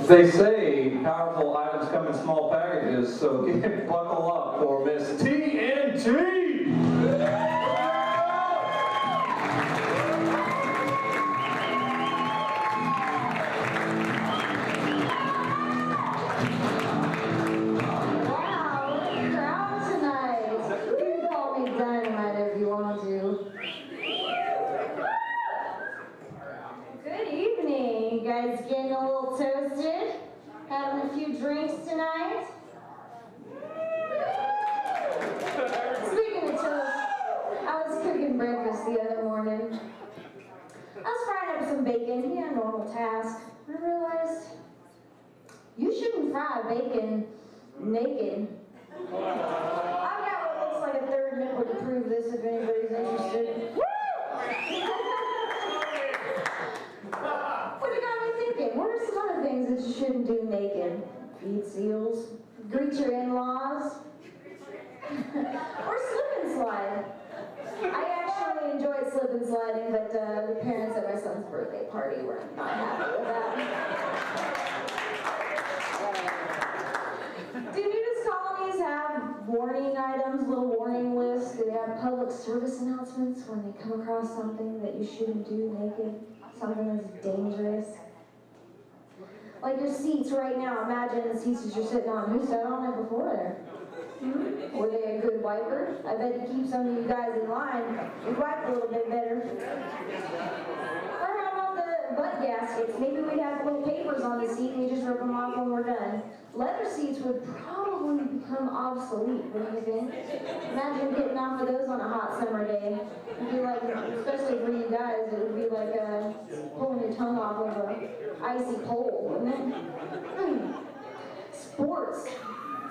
They say powerful items come in small packages, so buckle up for Miss TNT! Wow, what a crowd tonight. You can call me Dynamite if you want to. Good evening. You guys getting a little toasted? Having a few drinks tonight? Speaking of toast, I was cooking breakfast the other morning. I was frying up some bacon, yeah, normal task. I realized you shouldn't fry bacon naked. I've got what looks like a third nipple to prove this if anybody's interested. But it got me thinking, what are some other things that you shouldn't do naked? Feed seals, greet your in-laws, or slip and slide. I actually enjoyed slip and sliding, but the parents at my son's birthday party were not happy with that. Do nudist colonies have warning items, little warning lists? Do they have public service announcements when they come across something that you shouldn't do naked? Something that's dangerous? Like your seats right now, imagine the seats that you're sitting on. Who sat on it before there? Were they a good wiper? I bet to keep some of you guys in line, you'd wipe a little bit better. Or how about the butt gaskets? Maybe we'd have little papers on the seat and we just rip them off when we're done. Leather seats would probably become obsolete, wouldn't you think? Imagine getting off of those on a hot summer day. It'd be like, especially for you guys, it would be like pulling your tongue off of an icy pole, wouldn't it? Sports,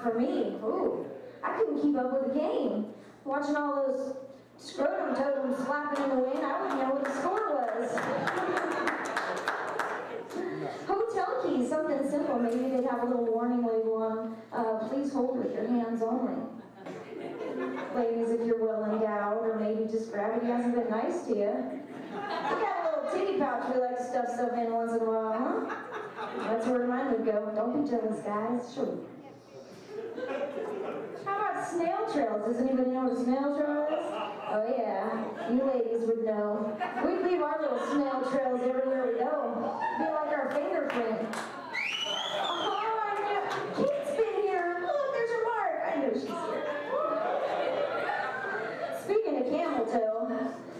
for me, ooh, I couldn't keep up with the game. Watching all those scrotum totems flapping in the wind, I wouldn't know what the score was. Hotel keys, something simple. Maybe they'd have a little warning label on, please hold with your hands only. Ladies, if you're well endowed, or maybe just gravity hasn't been nice to you. We got a little titty pouch we like to stuff stuff in once in a while, huh? That's where mine would go. Don't be jealous, guys. Sure. How about snail trails? Does anybody know what a snail trail is? Oh yeah, you ladies would know. We'd leave our little snail trails everywhere we go. Be like our fingerprint. Oh, I know. Kate's been here. Look, there's her mark. I know she's here. Speaking of camel toe,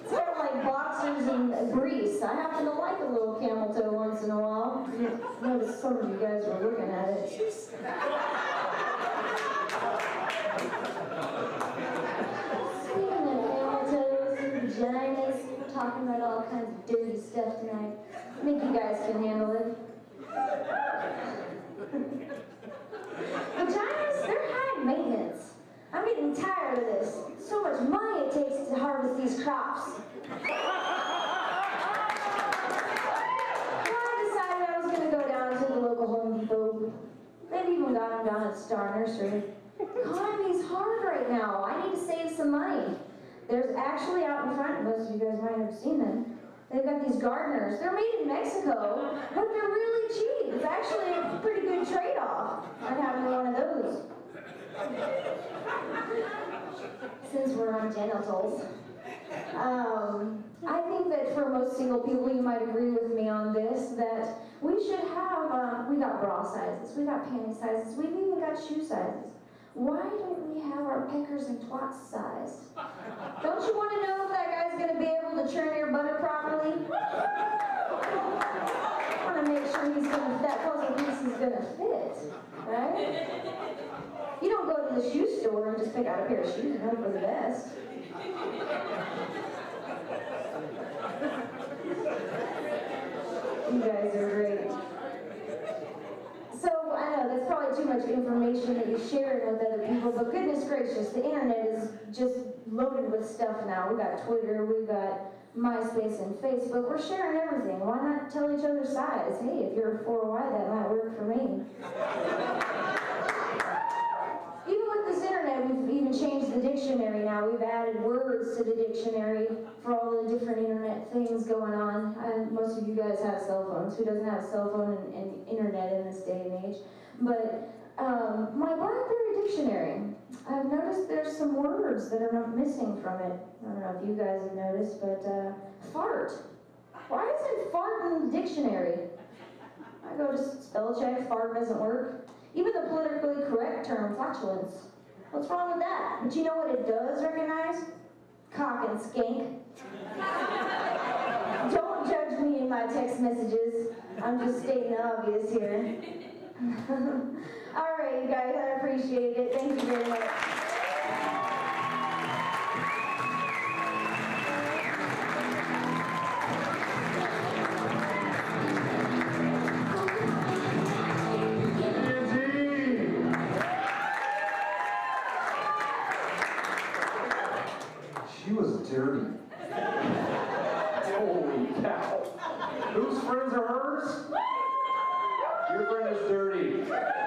it's kind of like boxers and grease. I happen to like a little camel toe once in a while. I noticed some of you guys were looking at it. Vaginas, we're talking about all kinds of dirty stuff tonight. I think you guys can handle it. Vaginas, they're high maintenance. I'm getting tired of this. So much money it takes to harvest these crops. Well, I decided I was going to go down to the local Home Depot. Maybe even got them down at Star Nursery. The economy's hard right now. I need to save some money. There's actually out in front, most of you guys might have seen them, they've got these gardeners. They're made in Mexico, but they're really cheap. It's actually a pretty good trade-off. I'm having one of those. Since we're on genitals. I think that for most single people, you might agree with me on this, that we should have, we got bra sizes, we got panty sizes, we've even got shoe sizes. Why don't we have our peckers and twats sized? Don't you want to know if that guy's going to be able to churn your butter properly? I want to make sure that puzzle piece is going to fit, right? You don't go to the shoe store and just pick out a pair of shoes and hope for the best. You guys are great. So, I know, that's probably too much information that you're sharing with other people, but goodness gracious, the internet is just loaded with stuff now. We got Twitter, we got MySpace and Facebook. We're sharing everything. Why not tell each other size? Hey, if you're a 4Y, that might work for me. Even with this internet, we've even changed the dictionary now. We've added words to the dictionary for all the different internet things going on. Most most of you guys have cell phones. Who doesn't have a cell phone and internet in this day and age? But my BlackBerry dictionary, I've noticed there's some words that are not missing from it. I don't know if you guys have noticed, but fart. Why isn't fart in the dictionary? I go to spell check, fart doesn't work. Even the politically correct term, flatulence. What's wrong with that? But you know what it does recognize? Cock and skank. Don't judge me in my text messages. I'm just stating the obvious here. All right, you guys, I appreciate it. Thank you very much. She was dirty. Holy cow. Whose friends are hers? Your friend is dirty.